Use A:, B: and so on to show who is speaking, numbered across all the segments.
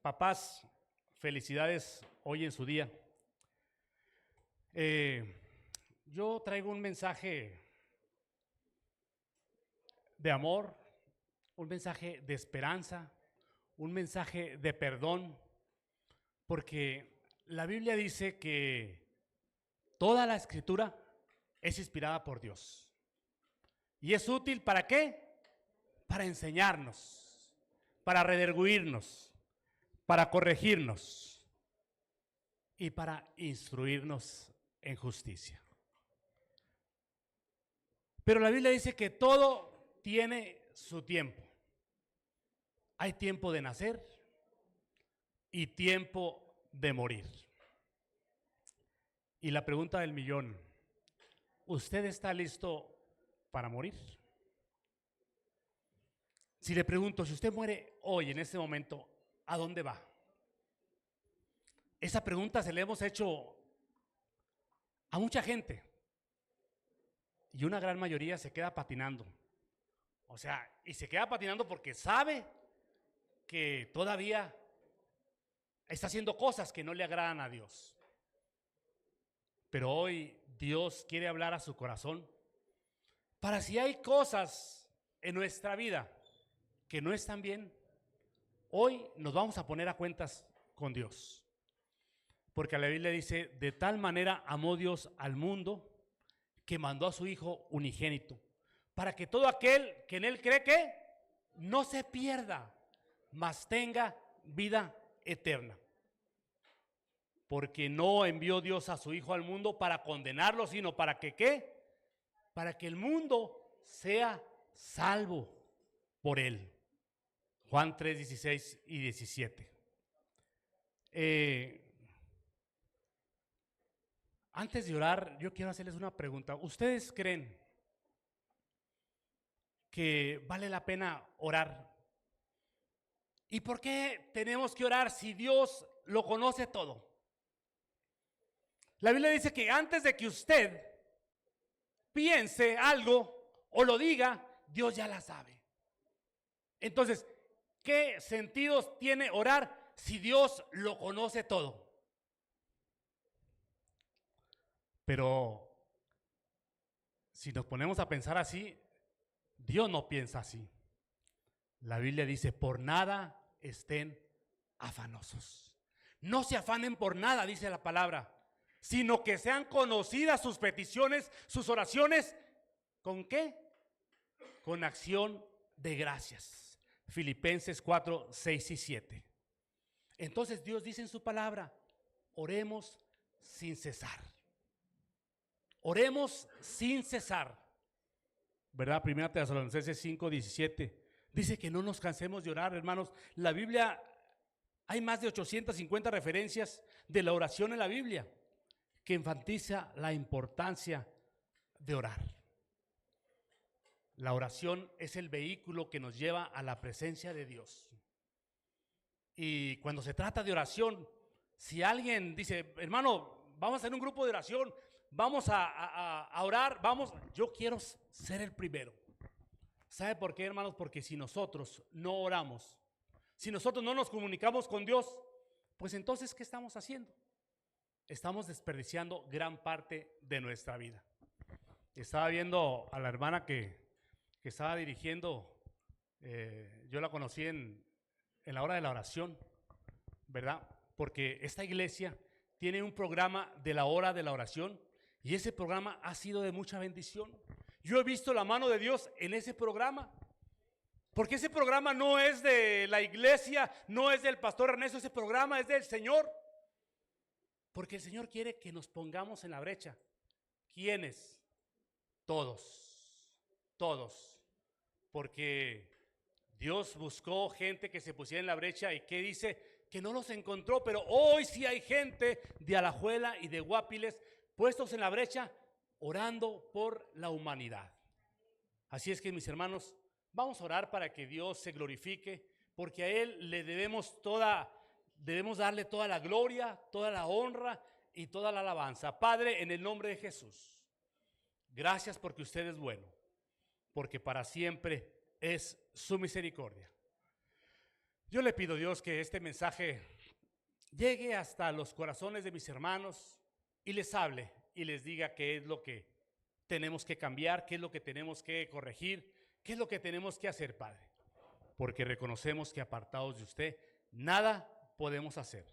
A: Papás, felicidades hoy en su día. Yo traigo un mensaje de amor, un mensaje de esperanza, un mensaje de perdón, porque la Biblia dice que toda la Escritura es inspirada por Dios. ¿Y es útil para qué? Para enseñarnos, para redarguirnos, para corregirnos y para instruirnos en justicia. Pero la Biblia dice que todo tiene su tiempo. Hay tiempo de nacer y tiempo de morir. Y la pregunta del millón, ¿usted está listo para morir? Si le pregunto, si usted muere hoy, en este momento, ¿a dónde va? Esa pregunta se le hemos hecho a mucha gente y una gran mayoría se queda patinando. O sea, y se queda patinando porque sabe que todavía está haciendo cosas que no le agradan a Dios. Pero hoy Dios quiere hablar a su corazón para si hay cosas en nuestra vida que no están bien, hoy nos vamos a poner a cuentas con Dios. Porque la Biblia dice, de tal manera amó Dios al mundo que mandó a su Hijo unigénito, para que todo aquel que en Él cree que no se pierda, mas tenga vida eterna. Porque no envió Dios a su Hijo al mundo para condenarlo, sino para que ¿qué? Para que el mundo sea salvo por Él. Juan 3, 16 y 17. Antes de orar, yo quiero hacerles una pregunta. ¿Ustedes creen que vale la pena orar? ¿Y por qué tenemos que orar si Dios lo conoce todo? La Biblia dice que antes de que usted piense algo o lo diga, Dios ya la sabe. Entonces, ¿qué sentidos tiene orar si Dios lo conoce todo? Pero si nos ponemos a pensar así, Dios no piensa así. La Biblia dice, por nada estén afanosos. No se afanen por nada, dice la palabra, sino que sean conocidas sus peticiones, sus oraciones. ¿Con qué? Con acción de gracias. Filipenses 4, 6 y 7. Entonces Dios dice en su palabra, oremos sin cesar. Oremos sin cesar. ¿Verdad? Primera Tesalonicenses 5, 17. Dice que no nos cansemos de orar, hermanos. La Biblia, hay más de 850 referencias de la oración en la Biblia que enfatiza la importancia de orar. La oración es el vehículo que nos lleva a la presencia de Dios. Y cuando se trata de oración, si alguien dice, hermano, vamos a hacer un grupo de oración, vamos a orar, yo quiero ser el primero. ¿Sabe por qué, hermanos? Porque si nosotros no oramos, si nosotros no nos comunicamos con Dios, pues entonces, ¿qué estamos haciendo? Estamos desperdiciando gran parte de nuestra vida. Estaba viendo a la hermana que estaba dirigiendo, yo la conocí en la hora de la oración, ¿verdad? Porque esta iglesia tiene un programa de la hora de la oración y ese programa ha sido de mucha bendición. Yo he visto la mano de Dios en ese programa, porque ese programa no es de la iglesia, no es del pastor Ernesto, ese programa es del Señor, porque el Señor quiere que nos pongamos en la brecha. ¿Quiénes? Todos, porque Dios buscó gente que se pusiera en la brecha y que dice que no los encontró, pero hoy sí hay gente de Alajuela y de Guapiles puestos en la brecha orando por la humanidad. Así es que, mis hermanos, vamos a orar para que Dios se glorifique, porque a Él le debemos darle toda la gloria, toda la honra y toda la alabanza. Padre, en el nombre de Jesús, gracias porque usted es bueno, porque para siempre es su misericordia. Yo le pido a Dios que este mensaje llegue hasta los corazones de mis hermanos y les hable y les diga qué es lo que tenemos que cambiar, qué es lo que tenemos que corregir, qué es lo que tenemos que hacer, Padre. Porque reconocemos que apartados de usted, nada podemos hacer.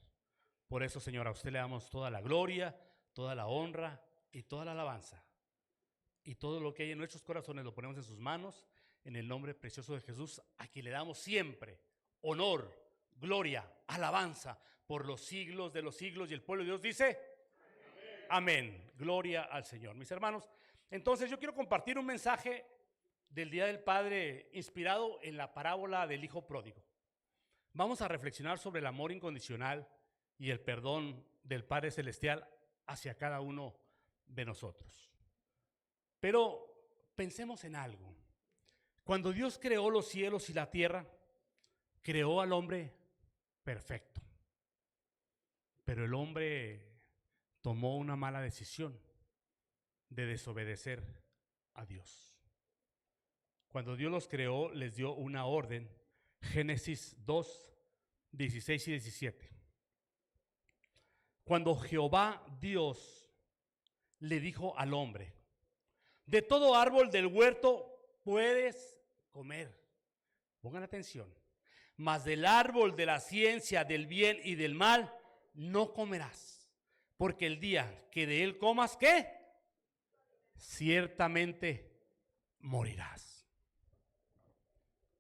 A: Por eso, Señor, a usted le damos toda la gloria, toda la honra y toda la alabanza. Y todo lo que hay en nuestros corazones lo ponemos en sus manos, en el nombre precioso de Jesús, a quien le damos siempre honor, gloria, alabanza, por los siglos de los siglos. Y el pueblo de Dios dice, amén. Gloria al Señor. Mis hermanos, entonces yo quiero compartir un mensaje del Día del Padre inspirado en la parábola del Hijo Pródigo. Vamos a reflexionar sobre el amor incondicional y el perdón del Padre Celestial hacia cada uno de nosotros. Pero pensemos en algo. Cuando Dios creó los cielos y la tierra, creó al hombre perfecto. Pero el hombre tomó una mala decisión de desobedecer a Dios. Cuando Dios los creó, les dio una orden. Génesis 2, 16 y 17. Cuando Jehová Dios le dijo al hombre, de todo árbol del huerto puedes comer. Pongan atención. Mas del árbol de la ciencia del bien y del mal no comerás, porque el día que de él comas, ¿qué? Ciertamente morirás.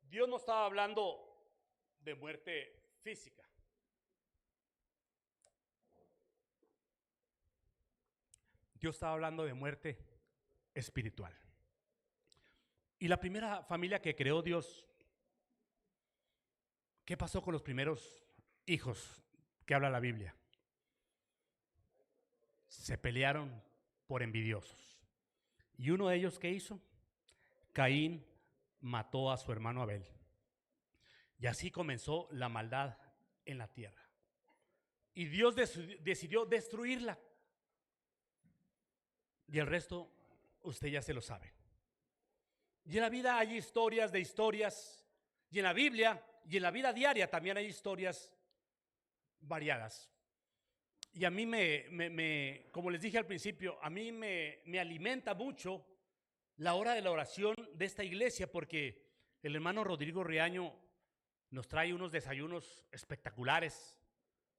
A: Dios no estaba hablando de muerte física. Dios estaba hablando de muerte espiritual. Y la primera familia que creó Dios, ¿qué pasó con los primeros hijos que habla la Biblia? Se pelearon por envidiosos. ¿Y uno de ellos qué hizo? Caín mató a su hermano Abel. Y así comenzó la maldad en la tierra. Y Dios decidió destruirla. Y el resto, usted ya se lo sabe. Y en la vida hay historias de historias. Y en la Biblia y en la vida diaria también hay historias variadas. Y a mí como les dije al principio, a mí me alimenta mucho la hora de la oración de esta iglesia, porque el hermano Rodrigo Riaño nos trae unos desayunos espectaculares,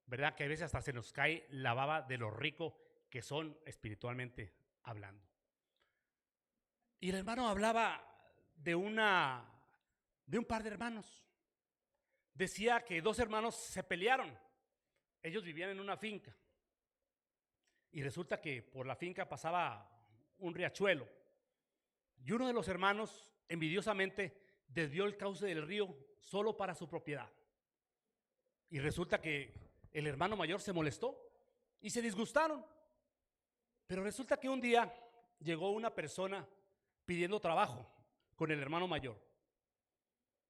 A: ¿verdad? Que a veces hasta se nos cae la baba de lo rico que son espiritualmente hablando. Y el hermano hablaba de un par de hermanos. Decía que dos hermanos se pelearon. Ellos vivían en una finca. Y resulta que por la finca pasaba un riachuelo. Y uno de los hermanos, envidiosamente, desvió el cauce del río solo para su propiedad. Y resulta que el hermano mayor se molestó y se disgustaron. Pero resulta que un día llegó una persona pidiendo trabajo con el hermano mayor.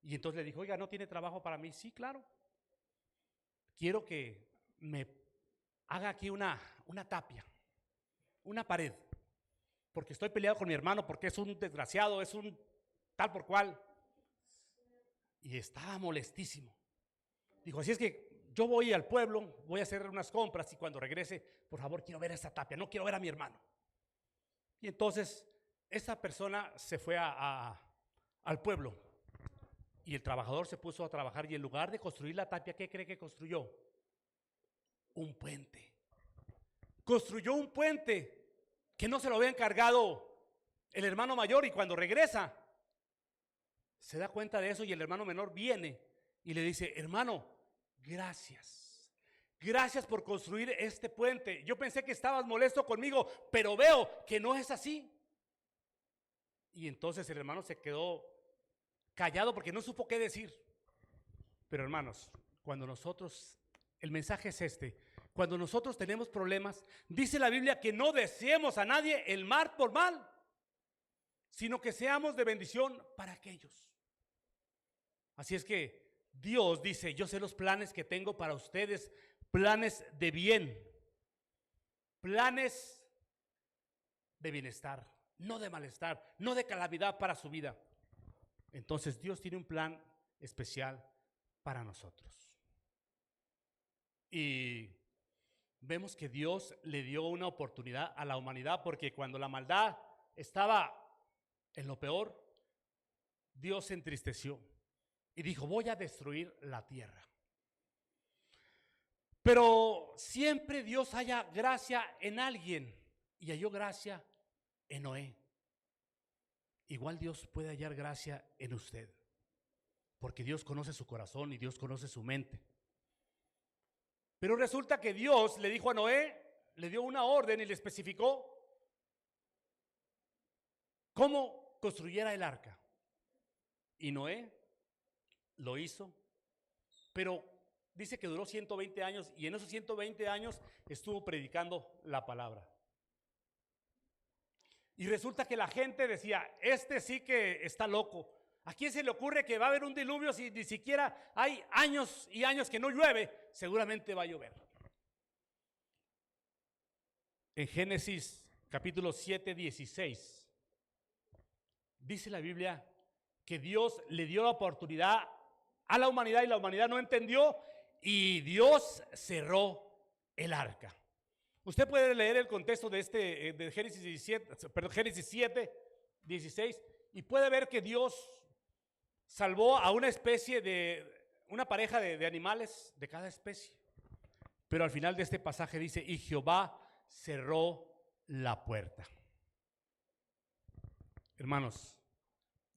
A: Y entonces le dijo, oiga, ¿no tiene trabajo para mí? Sí, claro. Quiero que me haga aquí una tapia, una pared, porque estoy peleado con mi hermano, porque es un desgraciado, es un tal por cual. Y estaba molestísimo. Dijo, así es que yo voy al pueblo, voy a hacer unas compras y cuando regrese, por favor, quiero ver esa tapia, no quiero ver a mi hermano. Y entonces esa persona se fue al pueblo y el trabajador se puso a trabajar y en lugar de construir la tapia, ¿qué cree que construyó? Un puente. Construyó un puente que no se lo había encargado el hermano mayor, y cuando regresa se da cuenta de eso y el hermano menor viene y le dice, hermano, gracias por construir este puente. Yo pensé que estabas molesto conmigo, pero veo que no es así. Y entonces el hermano se quedó callado porque no supo qué decir. Pero hermanos, cuando nosotros, el mensaje es este, cuando nosotros tenemos problemas, dice la Biblia que no deseemos a nadie el mal por mal, sino que seamos de bendición para aquellos. Así es que Dios dice, yo sé los planes que tengo para ustedes, planes de bien, planes de bienestar, no de malestar, no de calamidad para su vida. Entonces Dios tiene un plan especial para nosotros. Y vemos que Dios le dio una oportunidad a la humanidad, porque cuando la maldad estaba en lo peor, Dios se entristeció y dijo: voy a destruir la tierra. Pero siempre Dios halla gracia en alguien, y halló gracia en Noé. Igual Dios puede hallar gracia en usted, porque Dios conoce su corazón y Dios conoce su mente. Pero resulta que Dios le dijo a Noé, le dio una orden y le especificó cómo construyera el arca. Y Noé lo hizo, pero dice que duró 120 años, y en esos 120 años estuvo predicando la palabra. Y resulta que la gente decía: este sí que está loco. ¿A quién se le ocurre que va a haber un diluvio si ni siquiera hay años y años que no llueve? Seguramente va a llover. En Génesis capítulo 7, 16, dice la Biblia que Dios le dio la oportunidad a la humanidad y la humanidad no entendió, y Dios cerró el arca. Usted puede leer el contexto de Génesis 7, 16, y puede ver que Dios salvó a una pareja de animales de cada especie. Pero al final de este pasaje dice: y Jehová cerró la puerta. Hermanos,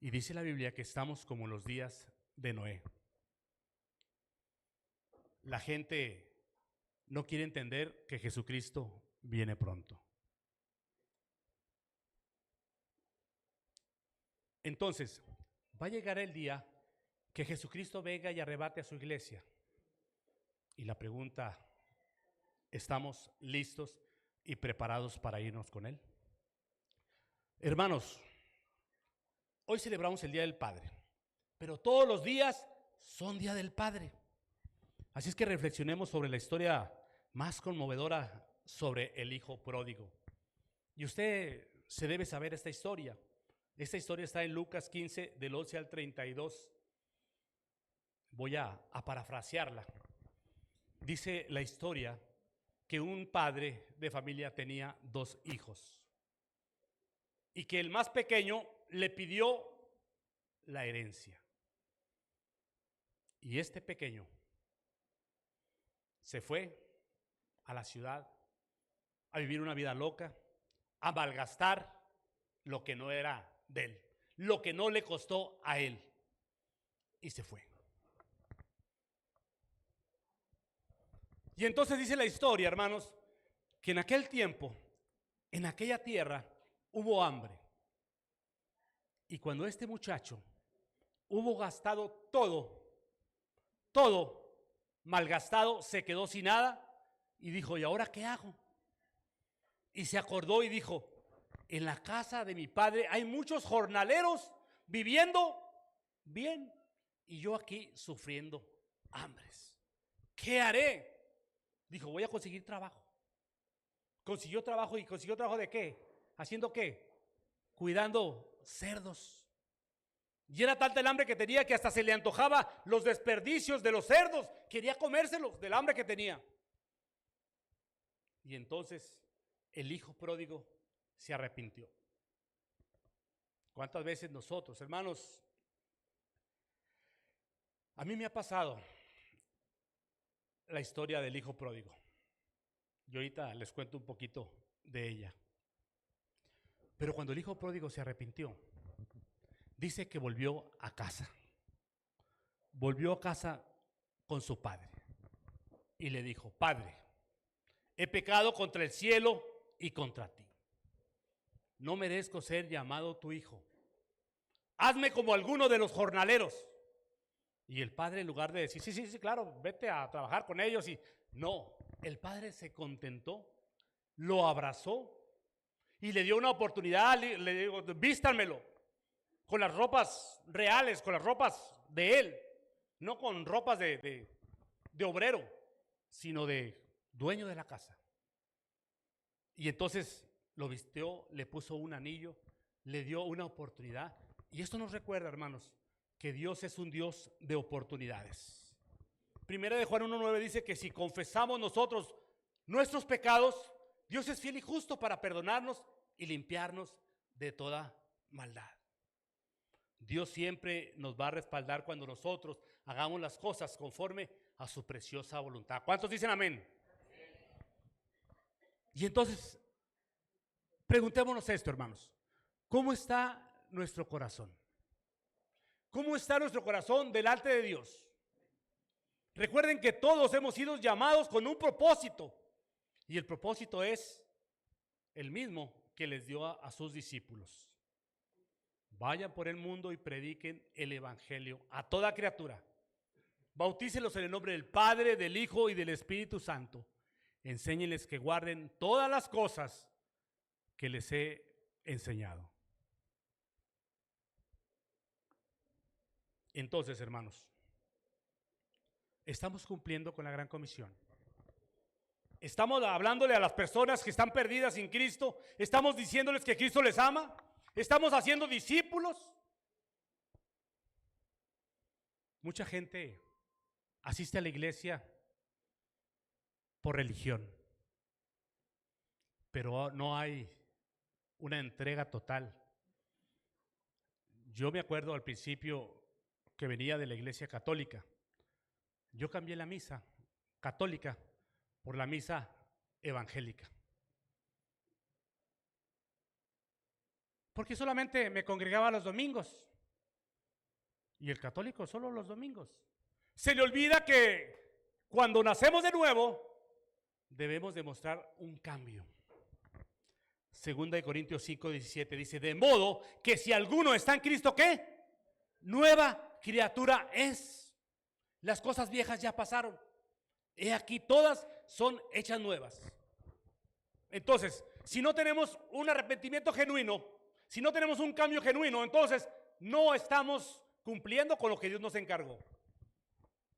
A: y dice la Biblia que estamos como los días de Noé. La gente no quiere entender que Jesucristo viene pronto. Entonces, va a llegar el día que Jesucristo venga y arrebate a su iglesia. Y la pregunta: ¿estamos listos y preparados para irnos con Él? Hermanos, hoy celebramos el Día del Padre, pero todos los días son Día del Padre. Así es que reflexionemos sobre la historia más conmovedora sobre el hijo pródigo. Y usted se debe saber esta historia. Esta historia está en Lucas 15, del 11 al 32. Voy a parafrasearla. Dice la historia que un padre de familia tenía 2 hijos y que el más pequeño le pidió la herencia. Y este pequeño se fue a la ciudad a vivir una vida loca, a malgastar lo que no era de él, lo que no le costó a él, y se fue. Y entonces dice la historia, hermanos, que en aquel tiempo, en aquella tierra, hubo hambre. Y cuando este muchacho hubo gastado todo malgastado, se quedó sin nada y dijo: ¿y ahora qué hago? Y se acordó y dijo: en la casa de mi padre hay muchos jornaleros viviendo bien, y yo aquí sufriendo hambres. ¿Qué haré? Dijo: voy a conseguir trabajo. Consiguió trabajo. ¿Y consiguió trabajo de qué? ¿Haciendo qué? Cuidando cerdos. Y era tanta el hambre que tenía que hasta se le antojaba los desperdicios de los cerdos. Quería comérselos del hambre que tenía. Y entonces el hijo pródigo se arrepintió. ¿Cuántas veces nosotros, hermanos? A mí me ha pasado la historia del hijo pródigo. Y ahorita les cuento un poquito de ella. Pero cuando el hijo pródigo se arrepintió, dice que volvió a casa. Volvió a casa con su padre. Y le dijo: Padre, he pecado contra el cielo y contra ti. No merezco ser llamado tu hijo. Hazme como alguno de los jornaleros. Y el padre, en lugar de decir: sí, claro, vete a trabajar con ellos, y no, el padre se contentó, lo abrazó y le dio una oportunidad. Le dijo: vístanmelo con las ropas reales, con las ropas de él, no con ropas de obrero, sino de dueño de la casa. Y entonces lo vistió, le puso un anillo, le dio una oportunidad. Y esto nos recuerda, hermanos, que Dios es un Dios de oportunidades. Primera de Juan 1:9 dice que si confesamos nosotros nuestros pecados, Dios es fiel y justo para perdonarnos y limpiarnos de toda maldad. Dios siempre nos va a respaldar cuando nosotros hagamos las cosas conforme a su preciosa voluntad. ¿Cuántos dicen amén? Y entonces, preguntémonos esto, hermanos. ¿Cómo está nuestro corazón? ¿Cómo está nuestro corazón delante de Dios? Recuerden que todos hemos sido llamados con un propósito. Y el propósito es el mismo que les dio a sus discípulos. Vayan por el mundo y prediquen el evangelio a toda criatura. Bautícelos en el nombre del Padre, del Hijo y del Espíritu Santo. Enséñenles que guarden todas las cosas que les he enseñado. Entonces, hermanos, estamos cumpliendo con la gran comisión. Estamos hablándole a las personas que están perdidas sin Cristo. Estamos diciéndoles que Cristo les ama. Estamos haciendo discípulos. Mucha gente asiste a la iglesia por religión, pero no hay una entrega total. Yo me acuerdo al principio que venía de la iglesia católica. Yo cambié la misa católica por la misa evangélica. Porque solamente me congregaba los domingos. Y el católico solo los domingos. Se le olvida que cuando nacemos de nuevo, debemos demostrar un cambio. Segunda de Corintios 5:17 dice, de modo que si alguno está en Cristo, ¿qué? Nueva criatura es. Las cosas viejas ya pasaron. He aquí todas son hechas nuevas. Entonces, si no tenemos un arrepentimiento genuino, si no tenemos un cambio genuino, entonces no estamos cumpliendo con lo que Dios nos encargó.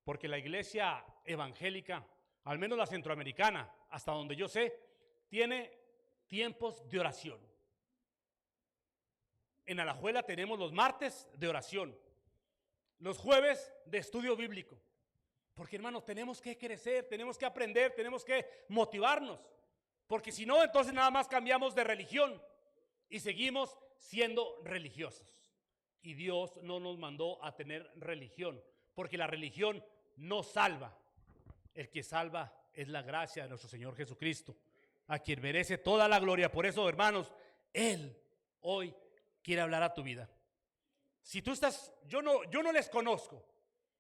A: Porque la iglesia evangélica, al menos la centroamericana, hasta donde yo sé, tiene tiempos de oración. En Alajuela tenemos los martes de oración, los jueves de estudio bíblico. Porque, hermanos, tenemos que crecer, tenemos que aprender, tenemos que motivarnos. Porque si no, entonces nada más cambiamos de religión y seguimos siendo religiosos. Y Dios no nos mandó a tener religión, porque la religión no salva. El que salva es la gracia de nuestro Señor Jesucristo, a quien merece toda la gloria. Por eso, hermanos, Él hoy quiere hablar a tu vida. Si tú estás, yo no les conozco,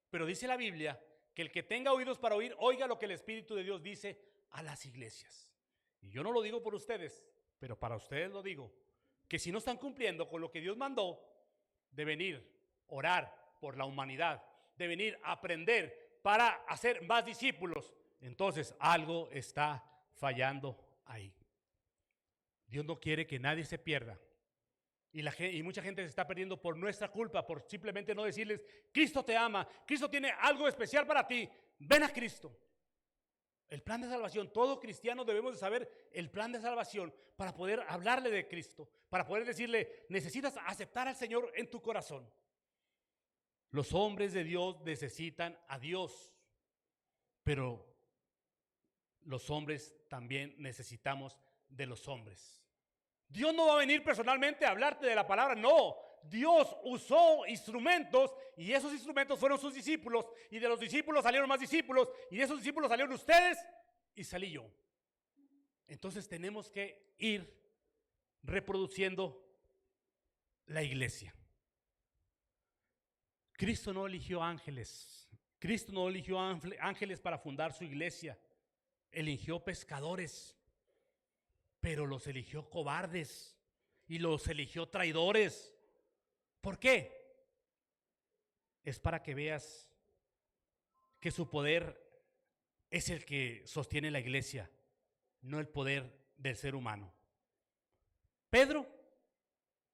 A: pero dice la Biblia que el que tenga oídos para oír, oiga lo que el Espíritu de Dios dice a las iglesias. Y yo no lo digo por ustedes, pero para ustedes lo digo, que si no están cumpliendo con lo que Dios mandó, de venir, orar por la humanidad, de venir a aprender para hacer más discípulos, entonces algo está fallando ahí. Dios no quiere que nadie se pierda. Y mucha gente se está perdiendo por nuestra culpa, por simplemente no decirles, Cristo te ama, Cristo tiene algo especial para ti, ven a Cristo. El plan de salvación, todo cristiano debemos de saber el plan de salvación para poder hablarle de Cristo, para poder decirle, necesitas aceptar al Señor en tu corazón. Los hombres de Dios necesitan a Dios, pero los hombres también necesitamos de los hombres. Dios no va a venir personalmente a hablarte de la palabra, no. Dios usó instrumentos y esos instrumentos fueron sus discípulos y de los discípulos salieron más discípulos y de esos discípulos salieron ustedes y salí yo. Entonces tenemos que ir reproduciendo la iglesia. Cristo no eligió ángeles. Cristo no eligió ángeles para fundar su iglesia. Eligió pescadores, pero los eligió cobardes y los eligió traidores. ¿Por qué? Es para que veas que su poder es el que sostiene la iglesia, no el poder del ser humano. Pedro,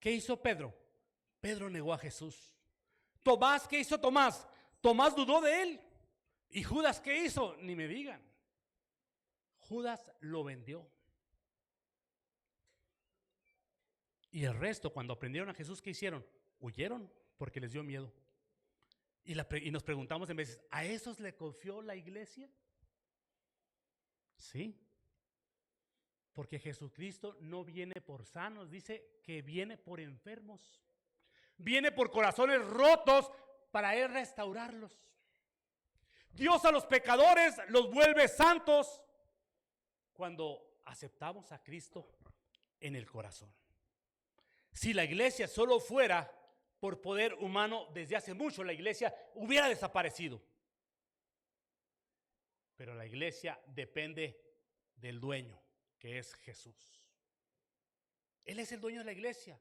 A: ¿qué hizo Pedro? Pedro negó a Jesús. Tomás, ¿qué hizo Tomás? Tomás dudó de él. ¿Y Judas qué hizo? Ni me digan. Judas lo vendió. Y el resto, cuando aprendieron a Jesús, ¿qué hicieron? Huyeron porque les dio miedo. Y nos preguntamos en veces, ¿a esos le confió la iglesia? Sí, porque Jesucristo no viene por sanos, dice que viene por enfermos. Viene por corazones rotos para Él restaurarlos. Dios a los pecadores los vuelve santos cuando aceptamos a Cristo en el corazón. Si la iglesia solo fuera por poder humano, desde hace mucho la iglesia hubiera desaparecido. Pero la iglesia depende del dueño, que es Jesús. Él es el dueño de la iglesia.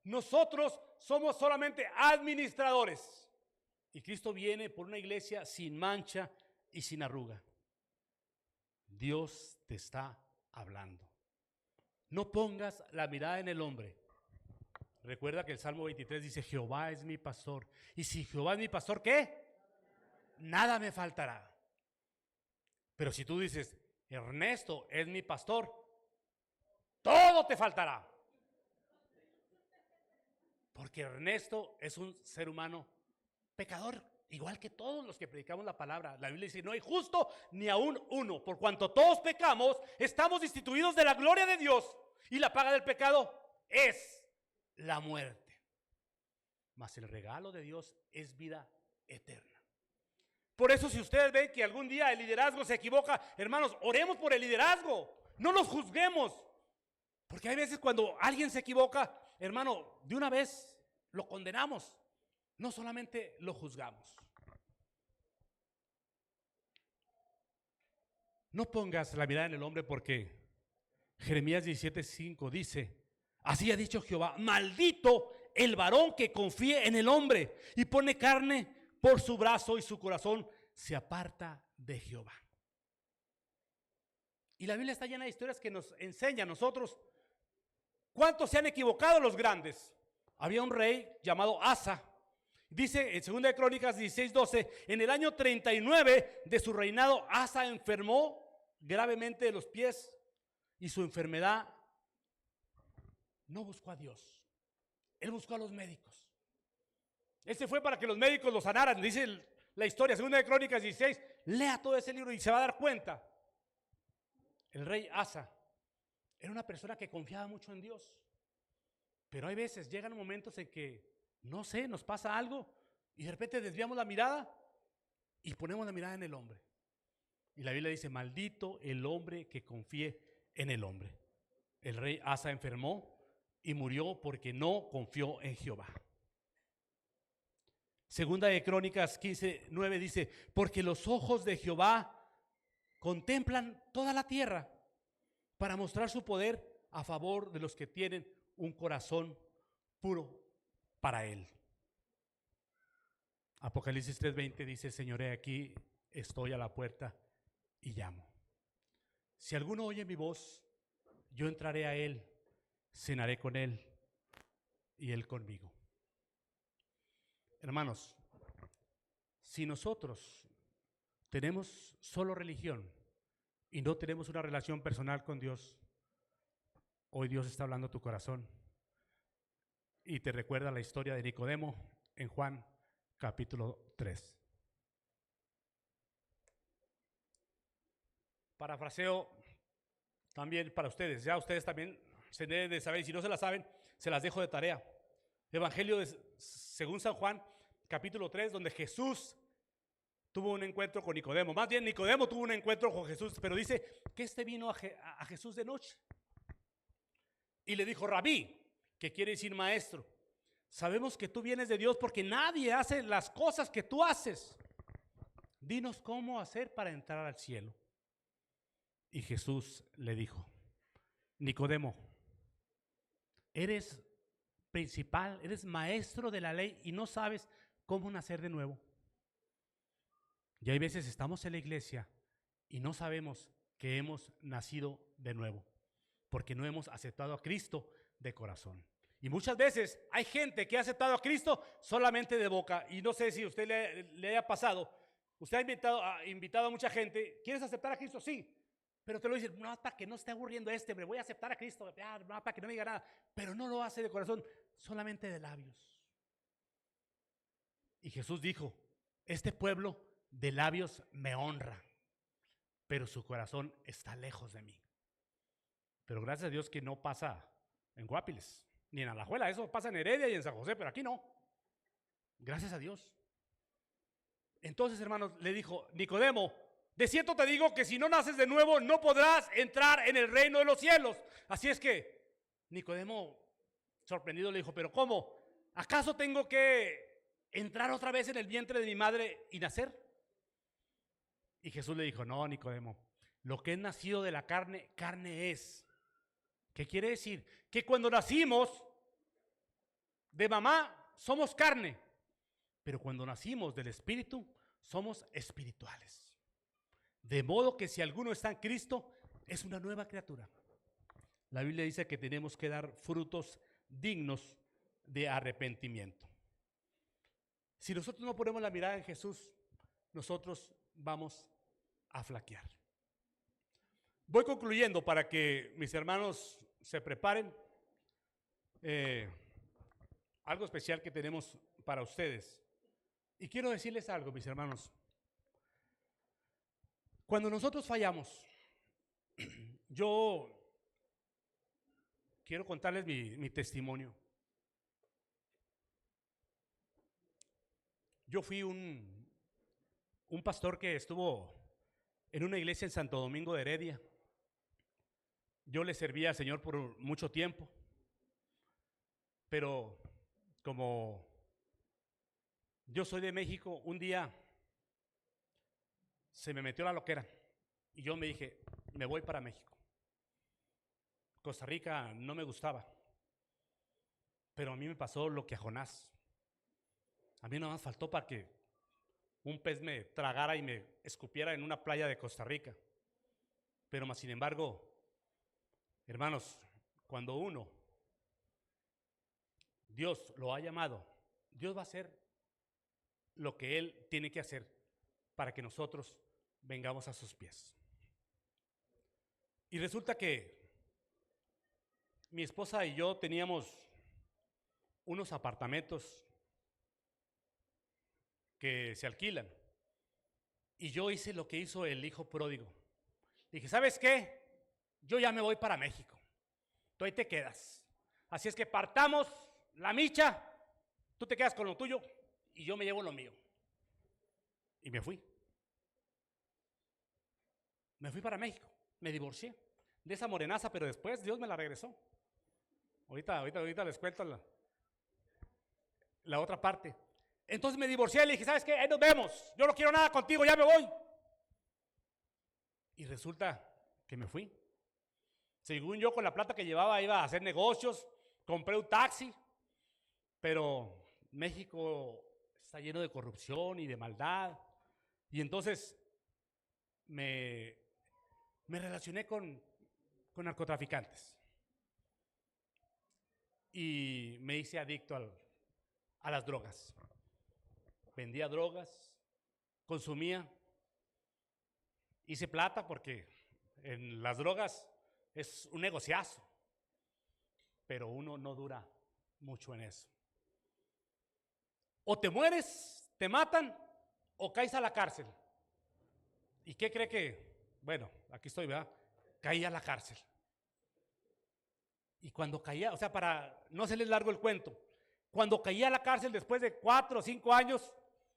A: Nosotros somos solamente administradores. Y Cristo viene por una iglesia sin mancha y sin arruga. Dios te está hablando. No pongas la mirada en el hombre. Recuerda que el Salmo 23 dice, Jehová es mi pastor. Y si Jehová es mi pastor, ¿qué? Nada me faltará. Pero si tú dices, Ernesto es mi pastor, todo te faltará. Porque Ernesto es un ser humano pecador, igual que todos los que predicamos la palabra. La Biblia dice, no hay justo ni aún uno. Por cuanto todos pecamos, estamos destituidos de la gloria de Dios. Y la paga del pecado es la muerte. Mas el regalo de Dios es vida eterna. Por eso, si ustedes ven que algún día el liderazgo se equivoca, hermanos, oremos por el liderazgo. No los juzguemos. Porque hay veces cuando alguien se equivoca, hermano, de una vez lo condenamos. No solamente lo juzgamos. No pongas la mirada en el hombre, porque Jeremías 17:5 dice, así ha dicho Jehová, maldito el varón que confíe en el hombre y pone carne por su brazo y su corazón se aparta de Jehová. Y la Biblia está llena de historias que nos enseña a nosotros cuántos se han equivocado los grandes. Había un rey llamado Asa. Dice en 2 de Crónicas 16:12, en el año 39 de su reinado, Asa enfermó gravemente de los pies y su enfermedad no buscó a Dios. Él buscó a los médicos. Ese fue para que los médicos lo sanaran. Dice la historia, 2 de Crónicas 16, lea todo ese libro y se va a dar cuenta. El rey Asa era una persona que confiaba mucho en Dios. Pero hay veces, llegan momentos en que, no sé, nos pasa algo y de repente desviamos la mirada y ponemos la mirada en el hombre. Y la Biblia dice, maldito el hombre que confíe en el hombre. El rey Asa enfermó y murió porque no confió en Jehová. 2 de Crónicas 15:9 dice, porque los ojos de Jehová contemplan toda la tierra para mostrar su poder a favor de los que tienen un corazón puro para Él. Apocalipsis 3:20 dice, Señor, he aquí estoy a la puerta y llamo. Si alguno oye mi voz, yo entraré a Él, cenaré con Él y Él conmigo. Hermanos, si nosotros tenemos solo religión y no tenemos una relación personal con Dios, hoy Dios está hablando a tu corazón y te recuerda la historia de Nicodemo en Juan capítulo 3. Parafraseo también para ustedes, ya ustedes también se deben de saber, y si no se la saben, se las dejo de tarea. Evangelio según San Juan, capítulo 3, donde Jesús tuvo un encuentro con Nicodemo. Más bien, Nicodemo tuvo un encuentro con Jesús, pero dice que vino a Jesús de noche. Y le dijo, Rabí, que quiere decir maestro, sabemos que tú vienes de Dios porque nadie hace las cosas que tú haces. Dinos cómo hacer para entrar al cielo. Y Jesús le dijo, Nicodemo, eres principal, eres maestro de la ley y no sabes cómo nacer de nuevo. Y hay veces estamos en la iglesia y no sabemos que hemos nacido de nuevo, porque no hemos aceptado a Cristo de corazón. Y muchas veces hay gente que ha aceptado a Cristo solamente de boca. Y no sé si a usted le haya pasado. Usted ha invitado a mucha gente. ¿Quieres aceptar a Cristo? Sí. Pero te lo dicen, no, para que no esté aburriendo hombre, voy a aceptar a Cristo. No, para que no me diga nada. Pero no lo hace de corazón, solamente de labios. Y Jesús dijo, este pueblo de labios me honra, pero su corazón está lejos de mí. Pero gracias a Dios que no pasa en Guapiles, ni en Alajuela. Eso pasa en Heredia y en San José, pero aquí no. Gracias a Dios. Entonces, hermanos, le dijo: Nicodemo, de cierto te digo que si no naces de nuevo, no podrás entrar en el reino de los cielos. Así es que Nicodemo, sorprendido, le dijo: ¿pero cómo? ¿Acaso tengo que entrar otra vez en el vientre de mi madre y nacer? Y Jesús le dijo: no, Nicodemo, lo que es nacido de la carne, carne es. ¿Qué quiere decir? Que cuando nacimos de mamá, somos carne, pero cuando nacimos del Espíritu, somos espirituales. De modo que si alguno está en Cristo, es una nueva criatura. La Biblia dice que tenemos que dar frutos dignos de arrepentimiento. Si nosotros no ponemos la mirada en Jesús, nosotros vamos a flaquear. Voy concluyendo para que mis hermanos se preparen. Algo especial que tenemos para ustedes. Y quiero decirles algo, mis hermanos. Cuando nosotros fallamos, yo quiero contarles mi testimonio. Yo fui un pastor que estuvo en una iglesia en Santo Domingo de Heredia. Yo le servía al Señor por mucho tiempo, pero como yo soy de México, un día se me metió la loquera y yo me dije: me voy para México. Costa Rica no me gustaba, pero a mí me pasó lo que a Jonás. A mí nada más faltó para que un pez me tragara y me escupiera en una playa de Costa Rica. Pero más sin embargo, hermanos, cuando Dios lo ha llamado, Dios va a hacer lo que Él tiene que hacer para que nosotros vengamos a sus pies. Y resulta que mi esposa y yo teníamos unos apartamentos que se alquilan. Y yo hice lo que hizo el hijo pródigo. Dije: ¿sabes qué? Yo ya me voy para México. Tú ahí te quedas. Así es que partamos la micha. Tú te quedas con lo tuyo y yo me llevo lo mío. Y me fui. Me fui para México. Me divorcié de esa morenaza, pero después Dios me la regresó. Ahorita les cuento la otra parte. Entonces me divorcié y le dije: ¿sabes qué? Ahí nos vemos. Yo no quiero nada contigo, ya me voy. Y resulta que me fui. Según yo, con la plata que llevaba, iba a hacer negocios, compré un taxi, pero México está lleno de corrupción y de maldad. Y entonces me relacioné con narcotraficantes. Y me hice adicto a las drogas. Vendía drogas, consumía, hice plata porque en las drogas es un negociazo, pero uno no dura mucho en eso. O te mueres, te matan, o caes a la cárcel. ¿Y qué cree que? Bueno, aquí estoy, ¿verdad? Caí a la cárcel. Y cuando caía, o sea, para no hacerles largo el cuento, cuando caí a la cárcel después de 4 o 5 años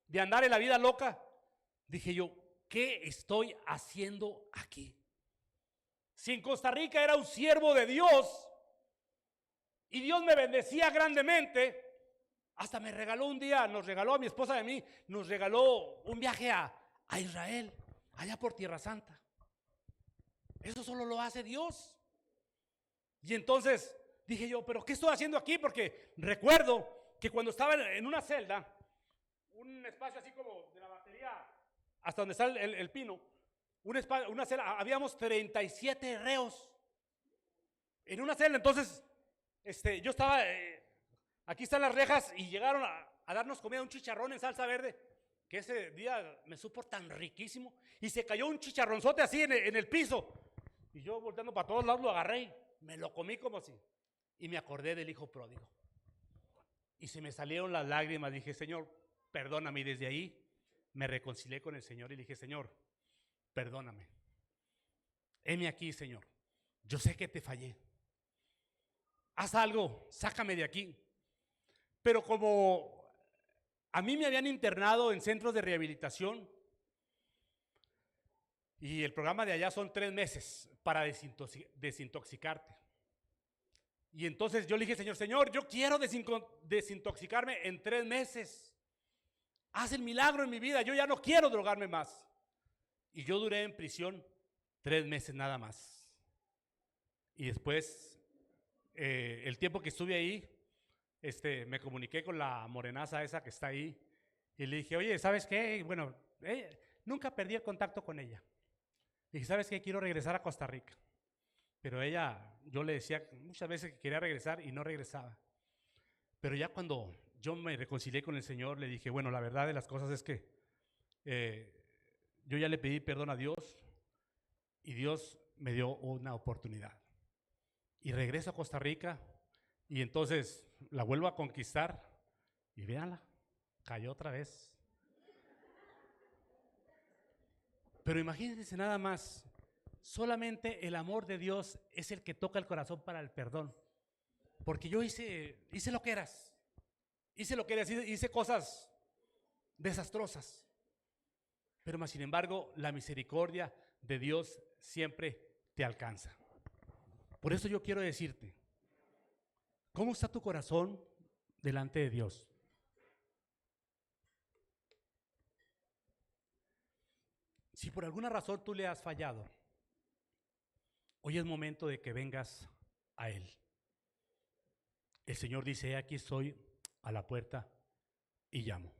A: de andar en la vida loca, dije yo: ¿qué estoy haciendo aquí? Si en Costa Rica era un siervo de Dios y Dios me bendecía grandemente, hasta me regaló un día, nos regaló a mi esposa y a mí, nos regaló un viaje a Israel, allá por Tierra Santa. Eso solo lo hace Dios. Y entonces dije yo: ¿pero qué estoy haciendo aquí? Porque recuerdo que cuando estaba en una celda, un espacio así como de la batería hasta donde está el pino, una celda, habíamos 37 reos en una celda. Entonces yo estaba, aquí están las rejas, y llegaron a darnos comida, un chicharrón en salsa verde, que ese día me supo tan riquísimo, y se cayó un chicharronzote así en el piso, y yo volteando para todos lados lo agarré y me lo comí como si, y me acordé del hijo pródigo, y se me salieron las lágrimas. Dije: Señor, perdóname. Y desde ahí me reconcilié con el Señor y le dije, Señor, perdóname. Heme aquí, Señor. Yo sé que te fallé. Haz algo, sácame de aquí. Pero como a mí me habían internado en centros de rehabilitación y el programa de allá son 3 meses para desintoxicarte. Y entonces yo le dije, Señor, yo quiero desintoxicarme en 3 meses. Haz el milagro en mi vida, yo ya no quiero drogarme más. Y yo duré en prisión 3 meses nada más. Y después, el tiempo que estuve ahí, me comuniqué con la morenaza esa que está ahí y le dije, oye, ¿sabes qué? Bueno, nunca perdí el contacto con ella. Le dije, ¿sabes qué? Quiero regresar a Costa Rica. Pero ella, yo le decía muchas veces que quería regresar y no regresaba. Pero ya cuando yo me reconcilié con el Señor, le dije, bueno, la verdad de las cosas es que yo ya le pedí perdón a Dios y Dios me dio una oportunidad. Y regreso a Costa Rica y entonces la vuelvo a conquistar y véanla, cayó otra vez. Pero imagínense nada más, solamente el amor de Dios es el que toca el corazón para el perdón. Porque yo hice lo que eras, hice cosas desastrosas. Pero más sin embargo, la misericordia de Dios siempre te alcanza. Por eso yo quiero decirte, ¿cómo está tu corazón delante de Dios? Si por alguna razón tú le has fallado, hoy es momento de que vengas a Él. El Señor dice, aquí estoy a la puerta y llamo.